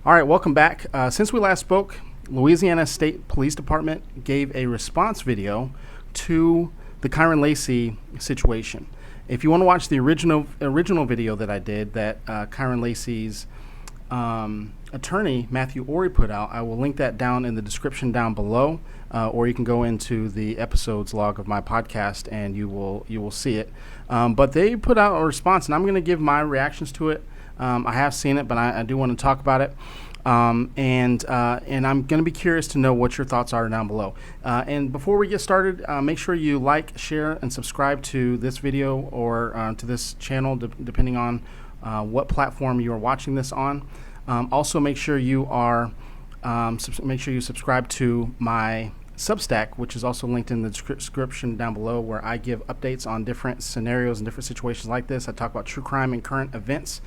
All right, welcome back. Since we last spoke, Louisiana State Police Department gave a response video to the Kyren Lacy situation. If you want to watch the original video that I did that Kyren Lacy's attorney, Matthew Ory, put out, I will link that down in the description down below, or you can go into the episodes log of my podcast and you will see it. But they put out a response, and I'm going to give my reactions to it. I have seen it, but I do want to talk about it. And I'm going to be curious to know what your thoughts are down below. And before we get started, make sure you like, share, and subscribe to this video or to this channel, depending on what platform you are watching this on. Also, make sure you subscribe to my Substack, which is also linked in the description down below, where I give updates on different scenarios and different situations like this. I talk about true crime and current events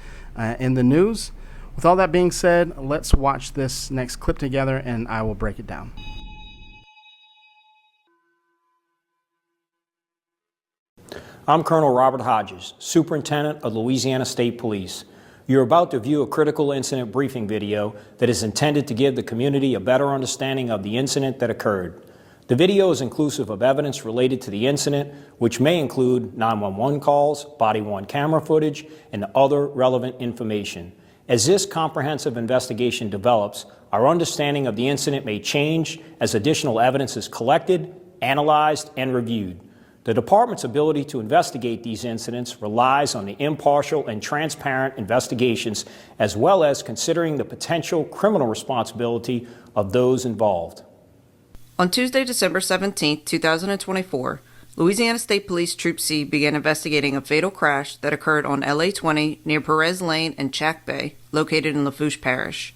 in the news. With all that being said, let's watch this next clip together and I will break it down. I'm Colonel Robert Hodges, Superintendent of Louisiana State Police. You're about to view a critical incident briefing video that is intended to give the community a better understanding of the incident that occurred. The video is inclusive of evidence related to the incident, which may include 911 calls, body-worn camera footage, and other relevant information. As this comprehensive investigation develops, our understanding of the incident may change as additional evidence is collected, analyzed, and reviewed. The Department's ability to investigate these incidents relies on the impartial and transparent investigations, as well as considering the potential criminal responsibility of those involved. On Tuesday, December 17, 2024, Louisiana State Police Troop C began investigating a fatal crash that occurred on LA 20 near Perez Lane and Chack Bay, located in Lafourche Parish.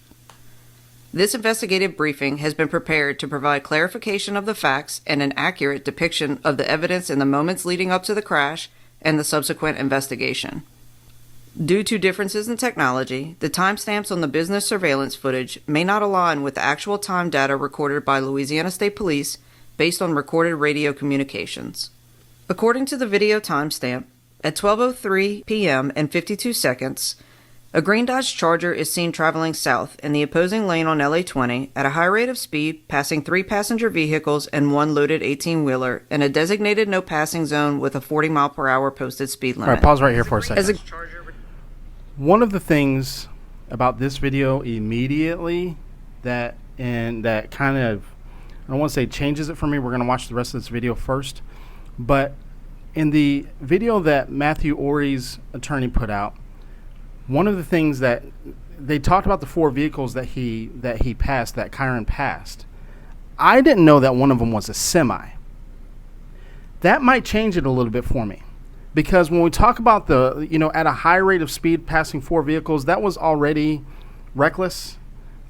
This investigative briefing has been prepared to provide clarification of the facts and an accurate depiction of the evidence in the moments leading up to the crash and the subsequent investigation. Due to differences in technology, the timestamps on the business surveillance footage may not align with the actual time data recorded by Louisiana State Police based on recorded radio communications. According to the video timestamp, at 12:03 p.m. and 52 seconds, a green Dodge Charger is seen traveling south in the opposing lane on LA 20 at a high rate of speed, passing 3 passenger vehicles and 1 loaded 18-wheeler in a designated no passing zone with a 40-mile-per-hour posted speed limit. All right, pause right here for a second. One of the things about this video immediately that kind of, I don't want to say changes it for me. We're going to watch the rest of this video first. But in the video that Matthew Ory's attorney put out, one of the things that they talked about, the 4 vehicles that he passed, that Kyren passed. I didn't know that one of them was a semi. That might change it a little bit for me, because when we talk about at a high rate of speed passing 4 vehicles, that was already reckless.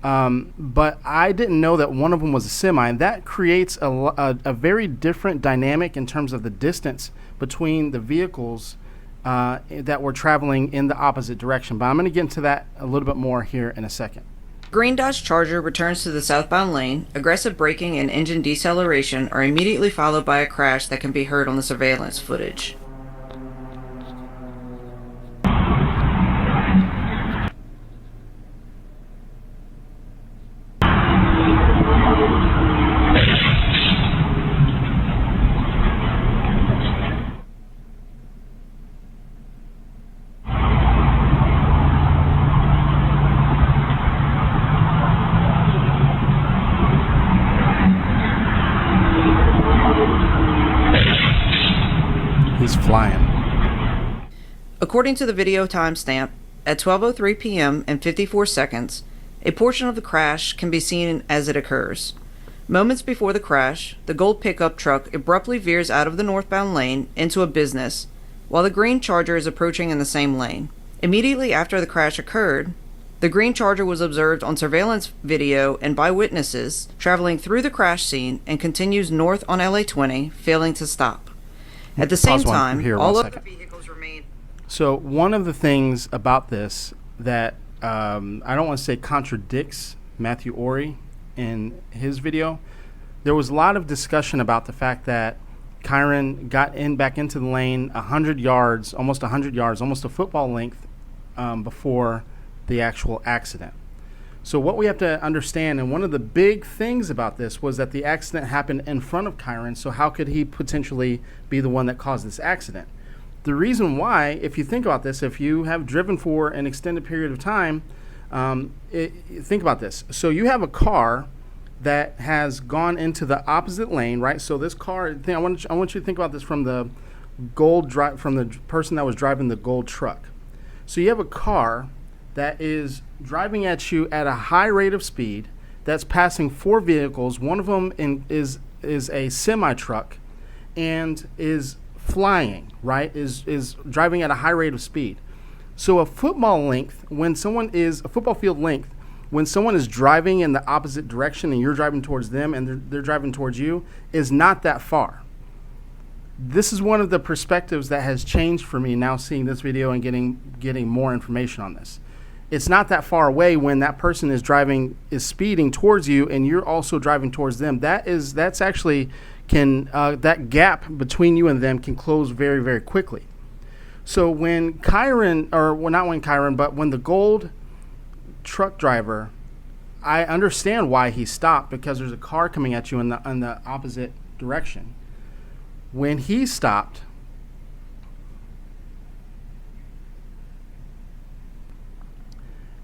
But I didn't know that one of them was a semi, and that creates a very different dynamic in terms of the distance between the vehicles that were traveling in the opposite direction. But I'm going to get into that a little bit more here in a second. Green Dodge Charger returns to the southbound lane. Aggressive braking and engine deceleration are immediately followed by a crash that can be heard on the surveillance footage. He's flying. According to the video timestamp, at 12:03 p.m. and 54 seconds, a portion of the crash can be seen as it occurs. Moments before the crash, the gold pickup truck abruptly veers out of the northbound lane into a business, while the green Charger is approaching in the same lane. Immediately after the crash occurred, the green Charger was observed on surveillance video and by witnesses traveling through the crash scene and continues north on LA 20, failing to stop. At the same time, all other vehicles remain. So one of the things about this that I don't want to say contradicts Matthew Ory in his video, there was a lot of discussion about the fact that Kyren got back into the lane 100 yards, almost a football length before the actual accident. So what we have to understand, and one of the big things about this was that the accident happened in front of Kyren, so how could he potentially be the one that caused this accident? The reason why, if you think about this, if you have driven for an extended period of time, think about this. So you have a car that has gone into the opposite lane, right? So this car, I want you to think about this from the from the person that was driving the gold truck. So you have a car that is driving at you at a high rate of speed, that's passing 4 vehicles. One of them is a semi-truck and is flying, right? Is driving at a high rate of speed. So a football field length, when someone is driving in the opposite direction and you're driving towards them and they're driving towards you, is not that far. This is one of the perspectives that has changed for me now seeing this video and getting more information on this. It's not that far away when that person is speeding towards you and you're also driving towards them. that gap between you and them can close very, very quickly. So when when the gold truck driver, I understand why he stopped, because there's a car coming at you in the opposite direction. When he stopped,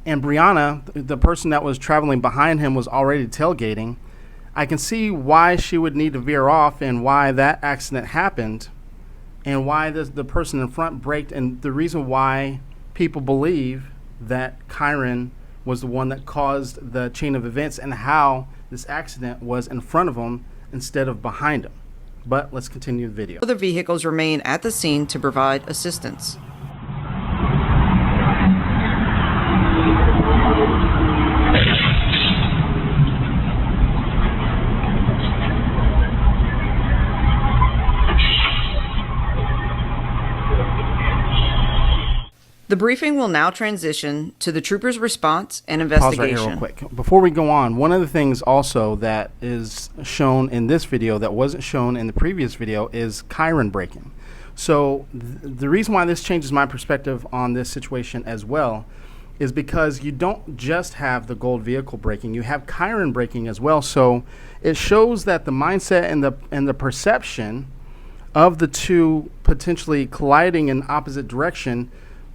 and Brianna, the person that was traveling behind him, was already tailgating, I can see why she would need to veer off and why that accident happened and why the person in front braked, and the reason why people believe that Kyren was the one that caused the chain of events and how this accident was in front of him instead of behind him. But let's continue the video. Other vehicles remain at the scene to provide assistance. The briefing will now transition to the troopers' response and investigation. Pause right here real quick. Before we go on, one of the things also that is shown in this video that wasn't shown in the previous video is Kyren braking. So the reason why this changes my perspective on this situation as well is because you don't just have the gold vehicle braking, you have Kyren braking as well. So it shows that the mindset and the perception of the two potentially colliding in opposite direction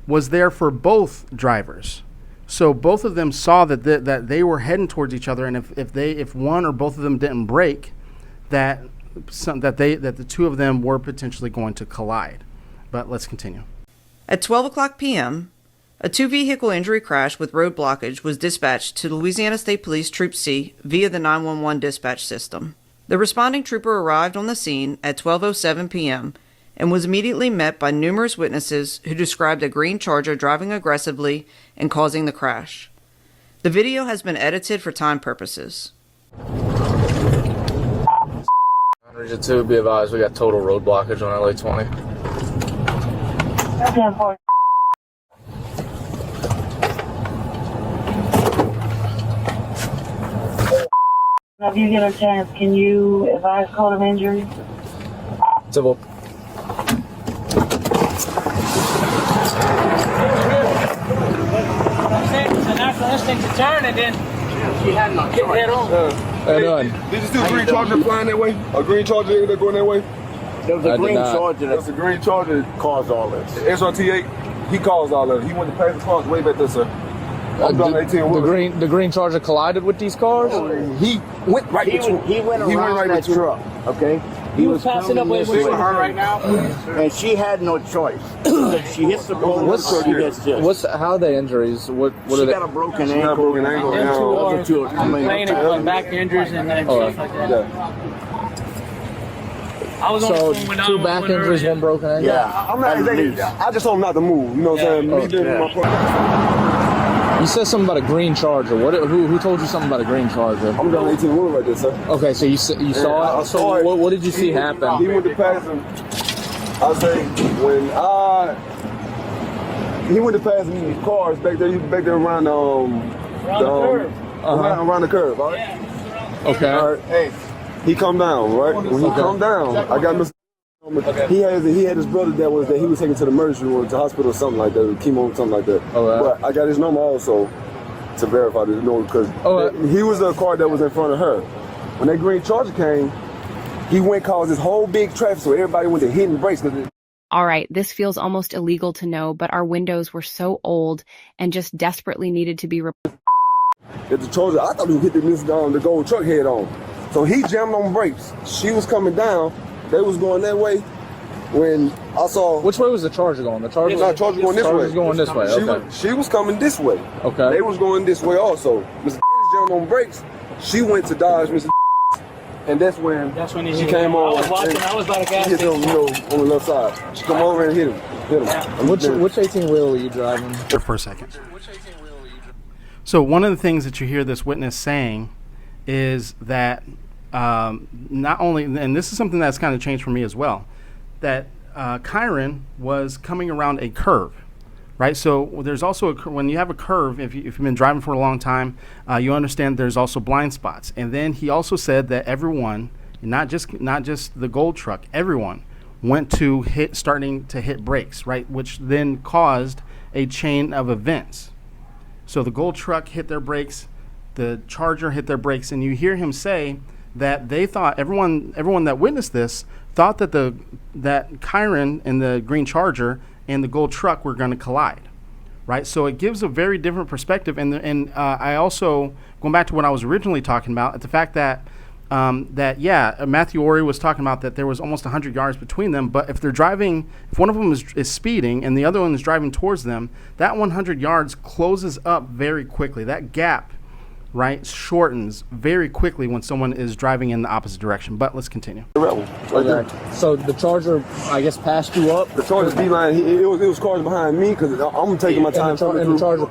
was there for both drivers. So both of them saw that they were heading towards each other, and if one or both of them didn't brake, that the two of them were potentially going to collide. But let's continue. At 12 o'clock p.m., a 2-vehicle injury crash with road blockage was dispatched to Louisiana State Police Troop C via the 911 dispatch system. The responding trooper arrived on the scene at 12:07 p.m. and was immediately met by numerous witnesses who described a green Charger driving aggressively and causing the crash. The video has been edited for time purposes. 102, be advised, we got total road blockage on LA 20. If you get a chance, can you advise code of injury? Civil. It's a natural instinct to turn, and then she had no hit head on. Did you see a green Charger flying that way? A green Charger that going that way? There was a green Charger That's a green Charger that caused all this. SRT8, he caused all of it. He went to pass the cars way back there, sir. The green Charger collided with these cars? He went right He went around that truck, okay? He was passing up with her right now. And she had no choice. She hits the pole, she gets this. How are they injuries? What She are they? got a broken ankle. And two are back injuries and stuff like that. Yeah. I was on the phone when I two was back with her. injuries, one broken ankle? Yeah. I'm not, I just told him not to move. You know what I'm saying? Me doing my part. You said something about a green Charger. Who told you something about a green Charger? I'm down 18 wood right there, sir. Okay, so you saw it? I saw it. What did you see happen? He went to pass him. I say when he went to pass me cars back there. He was back there around around the curve. All right. Yeah. Okay. All right. Hey, he come down. Right. When he come down, I got Mr. He had his brother that he was taken to the emergency room, to the hospital or something like that, chemo or something like that. All right. But I got his number also. to verify this, because he was a car that was in front of her. When that green Charger came, he went caused this whole big traffic, so everybody went to hitting brakes. All right, this feels almost illegal to know, but our windows were so old and just desperately needed to be replaced. At the Charger, I thought he would hit the gold truck head on. So he jammed on brakes. She was coming down. They was going that way. When I saw... Which way was the Charger going? The Charger was going this way. Charger's going this way, okay. She was coming this way. Okay. They was going this way also. Mr. jammed on brakes. She went to dodge Mr. And that's when she came on. I was by the gas station. On the left side. She come over and hit him. Which 18-wheeler were you driving? For a second. So one of the things that you hear this witness saying is that not only, and this is something that's kind of changed for me as well, that Kyren was coming around a curve. Right, so there's also when you have a curve, if you've been driving for a long time, you understand there's also blind spots. And then he also said that everyone, not just the gold truck, everyone went to starting to hit brakes, right, which then caused a chain of events. So the gold truck hit their brakes, the Charger hit their brakes, and you hear him say that they thought everyone that witnessed this thought that that Kyren and the green Charger and the gold truck were going to collide, right? So it gives a very different perspective. And I also, going back to what I was originally talking about, the fact that Matthew Ory was talking about that there was almost 100 yards between them. But if they're driving, if one of them is speeding and the other one is driving towards them, that 100 yards closes up very quickly. That gap, right, shortens very quickly when someone is driving in the opposite direction. But let's continue. So the Charger, I guess, passed you up? The Charger beeline, it was cars behind me because I'm taking my time. And the Charger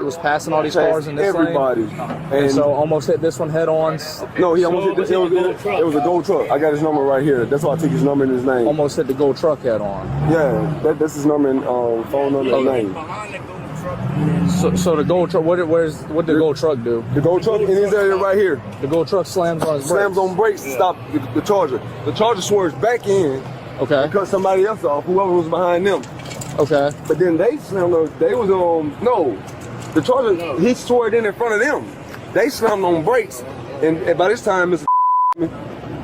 was passing all these cars in this everybody. lane? And so almost hit this one head on? No, he almost hit this. It was a gold truck. I got his number right here. That's why I took his number and his name. Almost hit the gold truck head on? Yeah, that's his number and phone number and name. So the gold truck, what did the gold truck do? The gold truck in his area right here. The gold truck slams on his brakes. Slams on brakes to stop the Charger. The Charger swerves back in. Okay. And cut somebody else off, whoever was behind them. Okay. But then they slammed on. They was no. The Charger he swerved in front of them. They slammed on brakes, and by this time, Mr.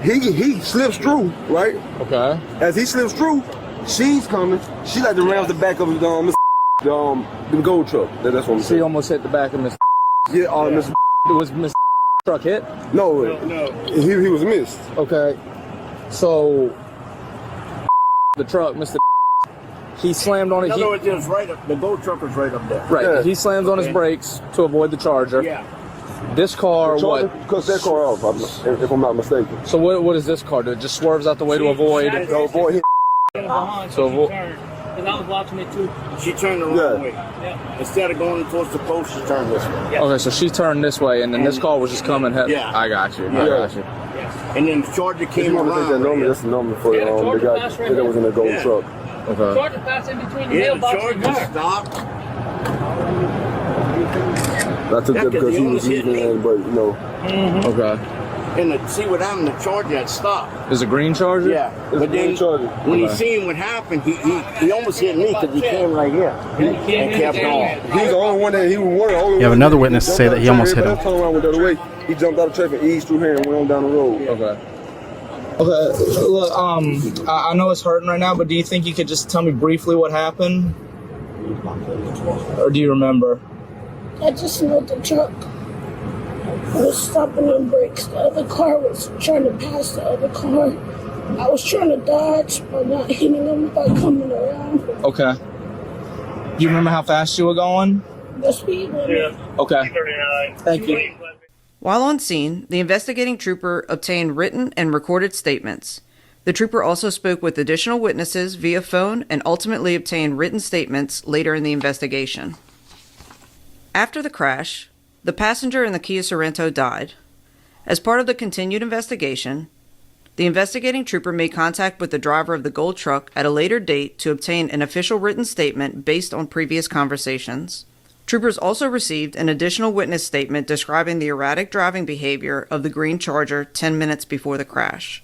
he slips through, right? Okay. As he slips through, she's coming. She like to round the back of the gold truck. That's what I'm saying. She almost hit the back of Mr. Yeah, Mr. Was Mr. truck hit? No. He was missed. Okay. So the truck, Mr. He slammed on it. In other words, it was right up. The gold truck was right up there. Right. Yeah. He slams on his brakes to avoid the Charger. Yeah. This car, Charger what? cuts that car off, if I'm not mistaken. So what does this car do? It just swerves out the way to avoid. Avoid. So Because I was watching it too. She turned the wrong way. Yeah. Instead of going towards the post, she turned this way. Yeah. Okay, so she turned this way, and then this car was just coming. Yeah. I got you. Yeah. I got you. Yeah. And then the Charger came You want to take that around. number? That's the number for the guy that was in the gold truck. Okay. Charger passed in between the Yeah, the mailbox and Charger car. stopped. I took that because he was leaving, but Okay. And see what happened, the Charger had stopped. Is it a green Charger? Yeah. But then when he seen what happened, he almost hit me because he came right here and kept on. He was the only one that he was one of the only. You have another witness say that he almost hit him. Turned around with the other way. He jumped out of traffic, eased through here, and went on down the road. Okay. Okay. Look, I know it's hurting right now, but do you think you could just tell me briefly what happened, or do you remember? I just know the truck was stopping on brakes. The other car was trying to pass the other car. I was trying to dodge by not hitting them by coming around. Okay. Do you remember how fast you were going? The speed limit. Yeah. Okay. 39. Thank you. While on scene, the investigating trooper obtained written and recorded statements. The trooper also spoke with additional witnesses via phone and ultimately obtained written statements later in the investigation. After the crash, the passenger in the Kia Sorento died. As part of the continued investigation, the investigating trooper made contact with the driver of the gold truck at a later date to obtain an official written statement based on previous conversations. Troopers also received an additional witness statement describing the erratic driving behavior of the green Charger 10 minutes before the crash.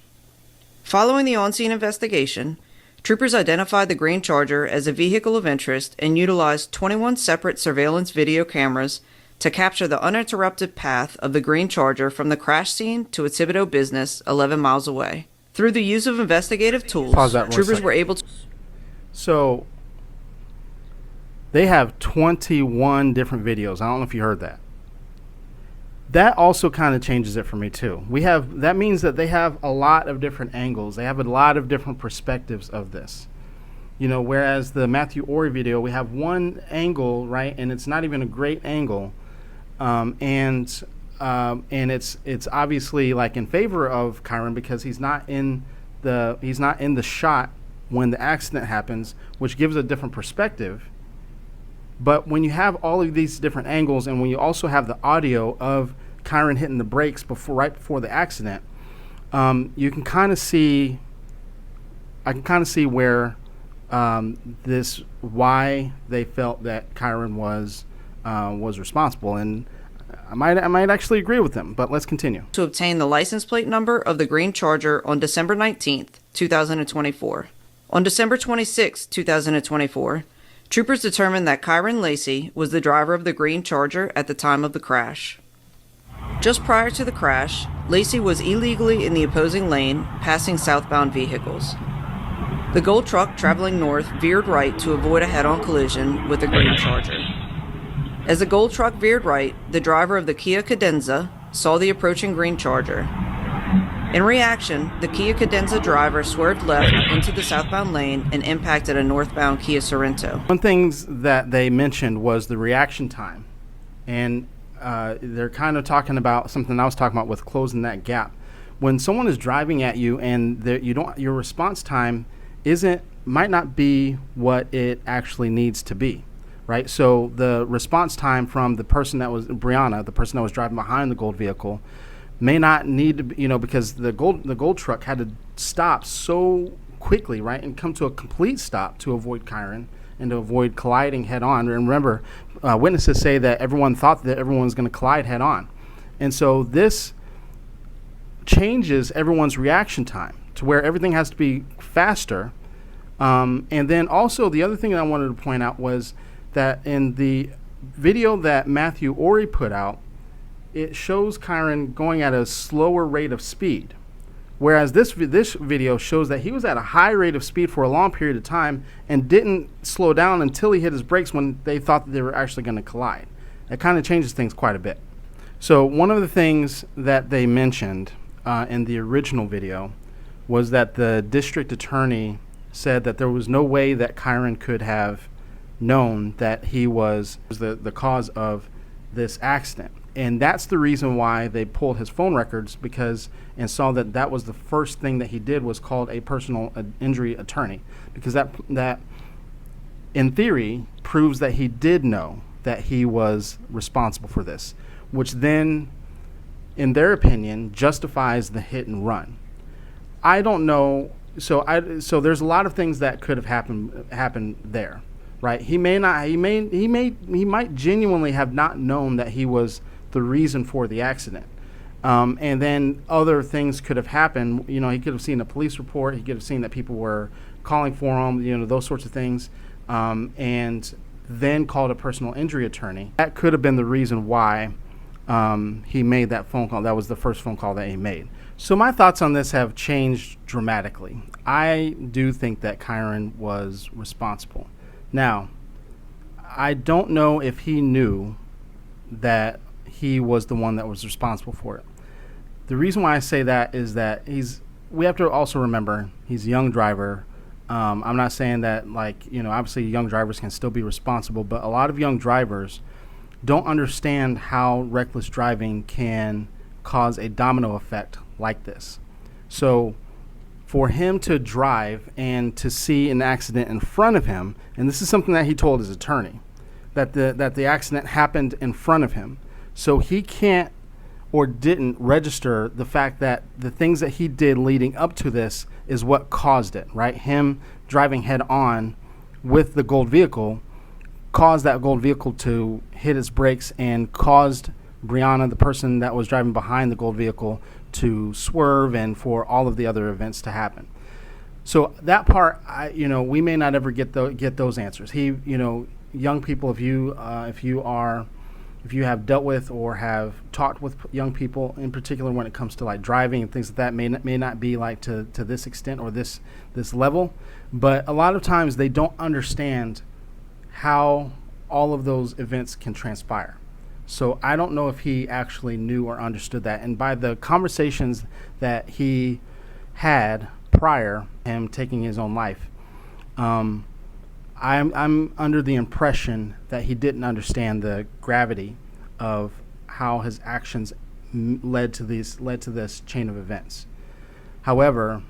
Following the on-scene investigation, troopers identified the green Charger as a vehicle of interest and utilized 21 separate surveillance video cameras to capture the uninterrupted path of the green Charger from the crash scene to its Thibodeau business 11 miles away. Through the use of investigative tools, troopers were able to... So, they have 21 different videos. I don't know if you heard that. That also kind of changes it for me too. That means that they have a lot of different angles. They have a lot of different perspectives of this. Whereas the Matthew Ory video, we have one angle, right, and it's not even a great angle, and it's obviously like in favor of Kyren because he's not in the shot when the accident happens, which gives a different perspective. But when you have all of these different angles, and when you also have the audio of Kyren hitting the brakes right before the accident, you can kind of see. I can kind of see where why they felt that Kyren was responsible, and I might actually agree with them. But let's continue. To obtain the license plate number of the green Charger on December 19th, 2024. On December 26, 2024, troopers determined that Kyren Lacy was the driver of the green Charger at the time of the crash. Just prior to the crash, Lacy was illegally in the opposing lane, passing southbound vehicles. The gold truck traveling north veered right to avoid a head-on collision with the green Charger. As the gold truck veered right, the driver of the Kia Cadenza saw the approaching green Charger. In reaction, the Kia Cadenza driver swerved left into the southbound lane and impacted a northbound Kia Sorento. One thing that they mentioned was the reaction time. And they're kind of talking about something I was talking about with closing that gap. When someone is driving at you and your response time might not be what it actually needs to be, right? So the response time from the person that was Brianna, the person that was driving behind the gold vehicle, may not need to be, because the gold truck had to stop so quickly, right, and come to a complete stop to avoid Kyren and to avoid colliding head on. And remember, witnesses say that everyone thought that everyone was going to collide head on, and so this changes everyone's reaction time to where everything has to be faster. And then also the other thing that I wanted to point out was that in the video that Matthew Ory put out, it shows Kyren going at a slower rate of speed, whereas this video shows that he was at a high rate of speed for a long period of time and didn't slow down until he hit his brakes when they thought that they were actually going to collide. That kind of changes things quite a bit. So one of the things that they mentioned in the original video was that the district attorney said that there was no way that Kyren could have known that he was the cause of this accident. And that's the reason why they pulled his phone records, and saw that was the first thing that he did was called a personal injury attorney, because that in theory proves that he did know that he was responsible for this, which then, in their opinion, justifies the hit and run. I don't know. So there's a lot of things that could have happened there, right? He might genuinely have not known that he was the reason for the accident. And then other things could have happened. He could have seen a police report. He could have seen that people were calling for him, those sorts of things, and then called a personal injury attorney. That could have been the reason why he made that phone call. That was the first phone call that he made. So my thoughts on this have changed dramatically. I do think that Kyren was responsible. Now, I don't know if he knew that he was the one that was responsible for it. The reason why I say that is that we have to also remember he's a young driver. I'm not saying that, obviously young drivers can still be responsible, but a lot of young drivers don't understand how reckless driving can cause a domino effect like this. So for him to drive and to see an accident in front of him, and this is something that he told his attorney, that the accident happened in front of him. So he can't or didn't register the fact that the things that he did leading up to this is what caused it, right? Him driving head on with the gold vehicle caused that gold vehicle to hit its brakes and caused Brianna, the person that was driving behind the gold vehicle, to swerve and for all of the other events to happen. So that part, we may not ever get those answers. Young people, if you are if you have dealt with or have talked with young people, in particular when it comes to like driving and things like that, may not be like to this extent or this level, but a lot of times they don't understand how all of those events can transpire. So I don't know if he actually knew or understood that. And by the conversations that he had prior to him taking his own life, I'm under the impression that he didn't understand the gravity of how his actions led to this chain of events. However,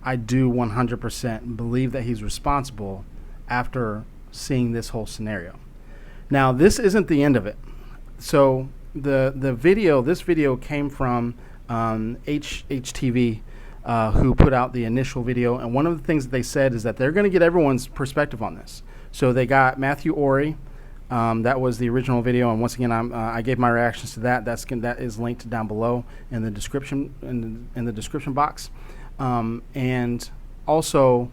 I do 100% believe that he's responsible after seeing this whole scenario. Now, this isn't the end of it. So this video came from HTV, who put out the initial video, and one of the things that they said is that they're going to get everyone's perspective on this. So they got Matthew Ory, that was the original video, and once again, I gave my reactions to that. That is linked down below in the description in the description box, and also.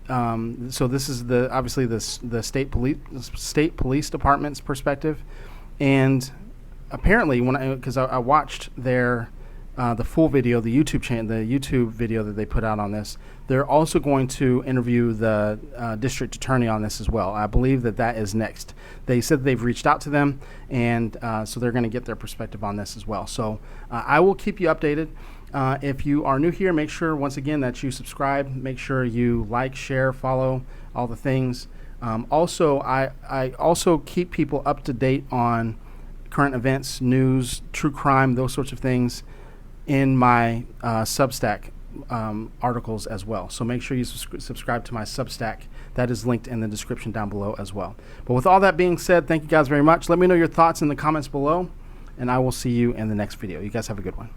So this is obviously the state police department's perspective, and apparently because I watched their the full video, the YouTube video that they put out on this, they're also going to interview the district attorney on this as well. I believe that is next. They said they've reached out to them, and so they're going to get their perspective on this as well. So I will keep you updated. If you are new here, make sure once again that you subscribe. Make sure you like, share, follow, all the things. Also, I also keep people up to date on current events, news, true crime, those sorts of things in my Substack articles as well. So make sure you subscribe to my Substack. That is linked in the description down below as well. But with all that being said, thank you guys very much. Let me know your thoughts in the comments below, and I will see you in the next video. You guys have a good one.